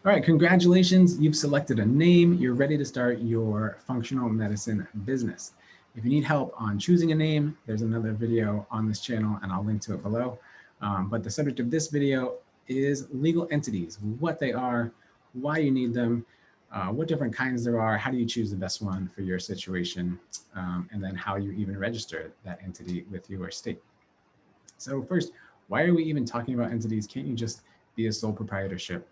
All right, congratulations. You've selected a name. You're ready to start your functional medicine business. If you need help on choosing a name, there's another video on this channel and I'll link to it below. But the subject of this video is legal entities, what they are, why you need them, what different kinds there are, how do you choose the best one for your situation, and then how you even register that entity with your state. So first, why are we even talking about entities? Can't you just be a sole proprietorship?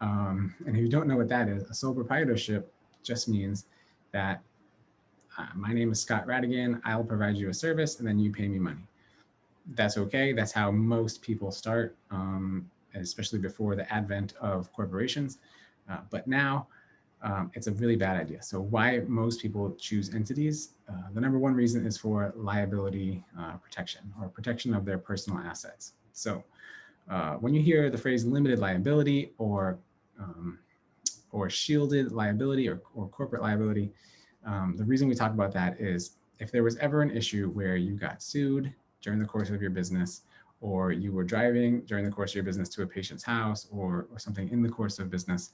And if you don't know what that is, a sole proprietorship just means that my name is Scott Rattigan, I'll provide you a service and then you pay me money. That's okay. That's how most people start, especially before the advent of corporations. But now it's a really bad idea. So why most people choose entities? The number one reason is for liability protection or protection of their personal assets. So when you hear the phrase limited liability or shielded liability or corporate liability, the reason we talk about that is if there was ever an issue where you got sued during the course of your business, or you were driving during the course of your business to a patient's house or something in the course of business,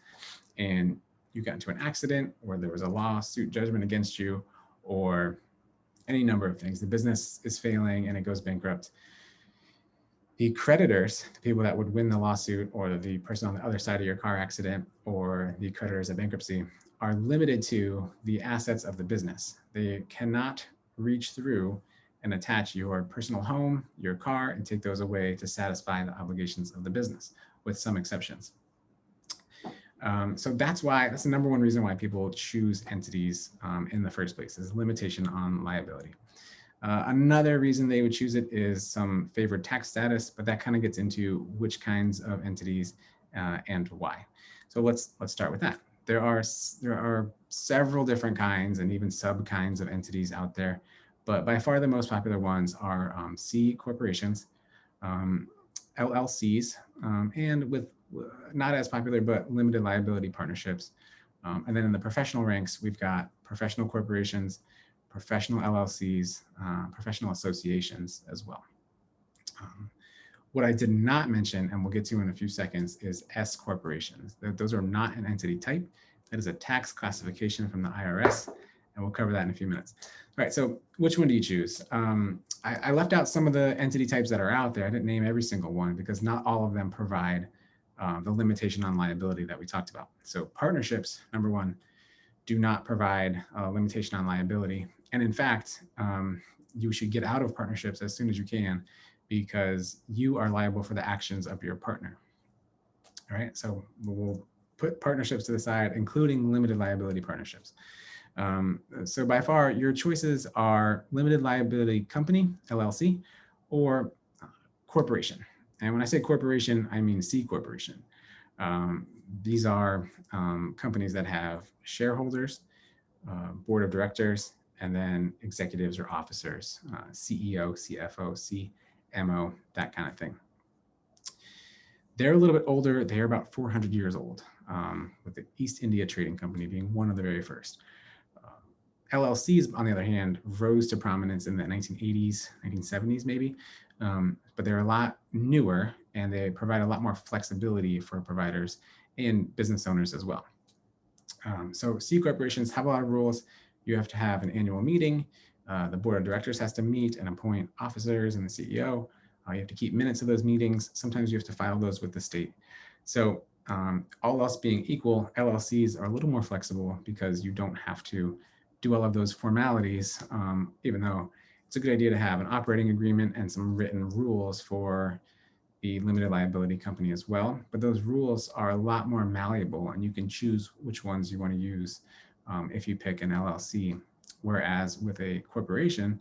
and you got into an accident or there was a lawsuit judgment against you or any number of things, the business is failing and it goes bankrupt. The creditors, the people that would win the lawsuit or the person on the other side of your car accident or the creditors of bankruptcy are limited to the assets of the business. They cannot reach through and attach your personal home, your car, and take those away to satisfy the obligations of the business, with some exceptions. So that's the number one reason why people choose entities in the first place, is limitation on liability. Another reason they would choose it is some favored tax status, but that kind of gets into which kinds of entities and why. So let's start with that. There are several different kinds and even sub kinds of entities out there, but by far the most popular ones are C corporations, LLCs, and with not as popular, but limited liability partnerships. And then in the professional ranks, we've got professional corporations, professional LLCs, professional associations as well. What I did not mention, and we'll get to in a few seconds, is S corporations. Those are not an entity type. That is a tax classification from the IRS, and we'll cover that in a few minutes. All right, so which one do you choose? I left out some of the entity types that are out there. I didn't name every single one because not all of them provide the limitation on liability that we talked about. So partnerships, number one, do not provide a limitation on liability. And in fact, you should get out of partnerships as soon as you can because you are liable for the actions of your partner. All right, so we'll put partnerships to the side, including limited liability partnerships. So by far, your choices are limited liability company, LLC, or corporation. And when I say corporation, I mean C corporation. These are companies that have shareholders, board of directors, and then executives or officers, CEO, CFO, CMO, that kind of thing. They're a little bit older. They're about 400 years old, with the East India Trading Company being one of the very first. LLCs, on the other hand, rose to prominence in the 1980s, 1970s maybe, but they're a lot newer and they provide a lot more flexibility for providers and business owners as well. So C corporations have a lot of rules. You have to have an annual meeting. The board of directors has to meet and appoint officers and the CEO. You have to keep minutes of those meetings. Sometimes you have to file those with the state. So all else being equal, LLCs are a little more flexible because you don't have to do all of those formalities, even though it's a good idea to have an operating agreement and some written rules for the limited liability company as well. But those rules are a lot more malleable and you can choose which ones you want to use if you pick an LLC. Whereas with a corporation,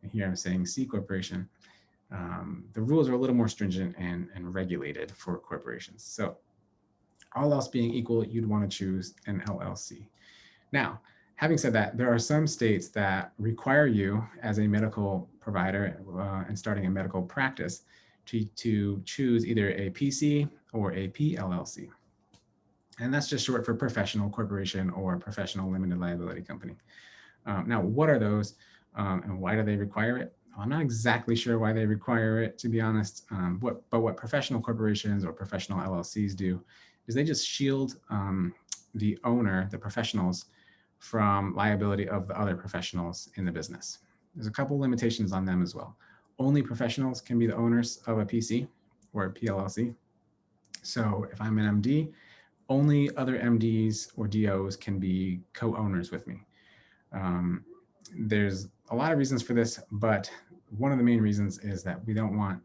and here I'm saying C corporation, the rules are a little more stringent and regulated for corporations. So all else being equal, you'd want to choose an LLC. Now, having said that, there are some states that require you as a medical provider and starting a medical practice to choose either a PC or a PLLC. And that's just short for professional corporation or professional limited liability company. Now, what are those and why do they require it? I'm not exactly sure why they require it, to be honest, but what professional corporations or professional LLCs do is they just shield the owner, the professionals, from liability of the other professionals in the business. There's a couple limitations on them as well. Only professionals can be the owners of a PC or a PLLC. So if I'm an MD, only other MDs or DOs can be co-owners with me. There's a lot of reasons for this, but one of the main reasons is that we don't want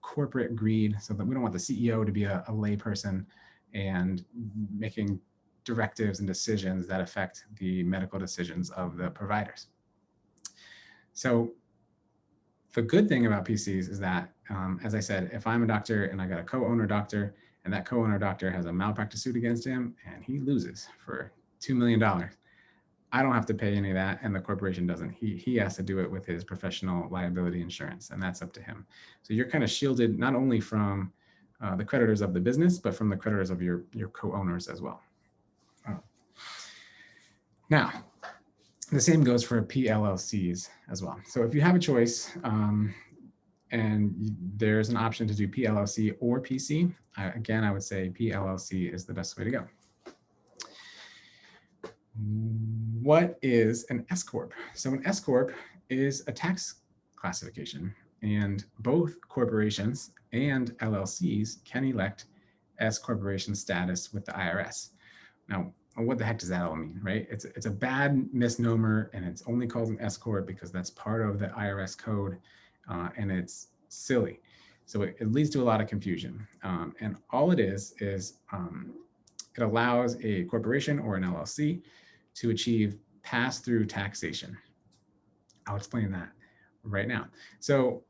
corporate greed, so that we don't want the CEO to be a lay person and making directives and decisions that affect the medical decisions of the providers. So the good thing about PCs is that, as I said, if I'm a doctor and I got a co-owner doctor, and that co-owner doctor has a malpractice suit against him and he loses for $2 million, I don't have to pay any of that, and the corporation doesn't. He has to do it with his professional liability insurance, and that's up to him. So you're kind of shielded not only from the creditors of the business, but from the creditors of your co-owners as well. Now, the same goes for PLLCs as well. So if you have a choice, and there's an option to do PLLC or PC, again, I would say PLLC is the best way to go. What is an S-Corp? So an S-Corp is a tax classification, and both corporations and LLCs can elect S-Corporation status with the IRS. Now, what the heck does that all mean, right? It's a bad misnomer, and it's only called an S-Corp because that's part of the IRS code, and it's silly. So it leads to a lot of confusion. And all it is it allows a corporation or an LLC to achieve pass-through taxation. I'll explain that right now. So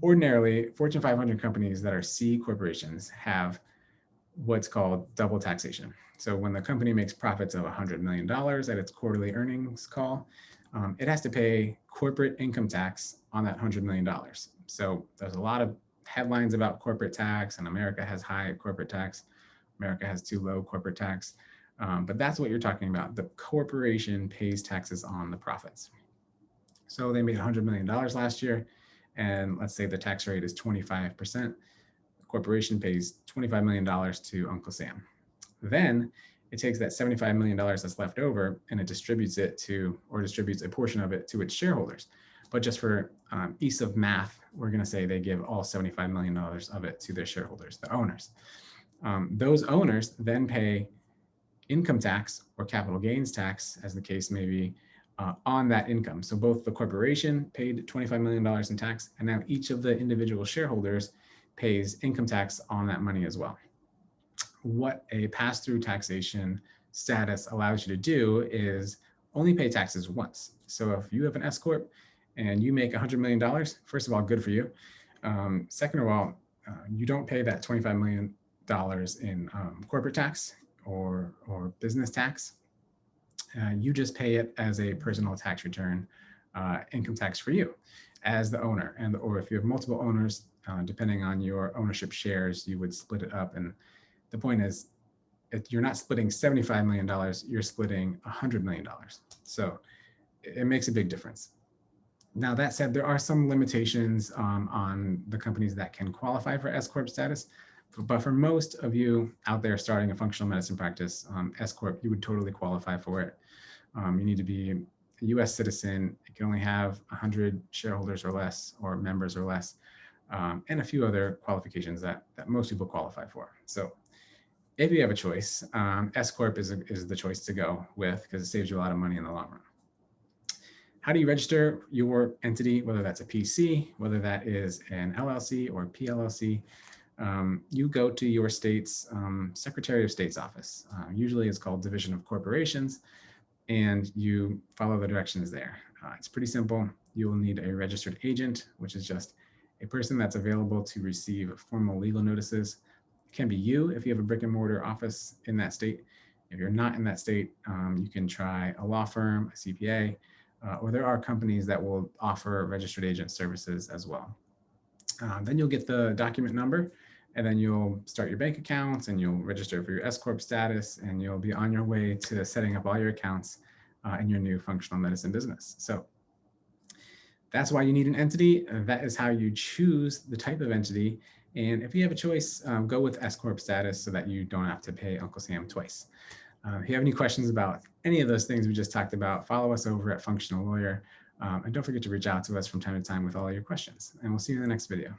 ordinarily, Fortune 500 companies that are C corporations have what's called double taxation. So when the company makes profits of $100 million at its quarterly earnings call, it has to pay corporate income tax on that $100 million. So there's a lot of headlines about corporate tax, and America has high corporate tax. America has too low corporate tax. But that's what you're talking about. The corporation pays taxes on the profits. So they made $100 million last year, and let's say the tax rate is 25%. The corporation pays $25 million to Uncle Sam. Then it takes that $75 million that's left over and it distributes it to, or distributes a portion of it to its shareholders. But just for ease of math, we're going to say they give all $75 million of it to their shareholders, the owners. Those owners then pay income tax or capital gains tax, as the case may be, on that income. So both the corporation paid $25 million in tax, and now each of the individual shareholders pays income tax on that money as well. What a pass-through taxation status allows you to do is only pay taxes once. So if you have an S-Corp and you make $100 million, first of all, good for you. Second of all, you don't pay that $25 million in corporate tax or business tax. You just pay it as a personal tax return, income tax for you as the owner. Or if you have multiple owners, depending on your ownership shares, you would split it up. And the point is, if you're not splitting $75 million, you're splitting $100 million. So it makes a big difference. Now, that said, there are some limitations on the companies that can qualify for S-Corp status. But for most of you out there starting a functional medicine practice, S-Corp, you would totally qualify for it. You need to be a US citizen. You can only have 100 shareholders or less, or members or less, and a few other qualifications that most people qualify for. So if you have a choice, S-Corp is the choice to go with because it saves you a lot of money in the long run. How do you register your entity, whether that's a PC, whether that is an LLC or PLLC? You go to your state's Secretary of State's office. Usually it's called Division of Corporations, and you follow the directions there. It's pretty simple. You will need a registered agent, which is just a person that's available to receive formal legal notices. It can be you if you have a brick and mortar office in that state. If you're not in that state, you can try a law firm, a CPA, or there are companies that will offer registered agent services as well. Then you'll get the document number, and then you'll start your bank accounts and you'll register for your S-Corp status, and you'll be on your way to setting up all your accounts in your new functional medicine business. So that's why you need an entity. That is how you choose the type of entity And if you have a choice, go with S-Corp status so that you don't have to pay Uncle Sam twice. If you have any questions about any of those things we just talked about, follow us over at Functional Lawyer. And don't forget to reach out to us from time to time with all your questions. And we'll see you in the next video.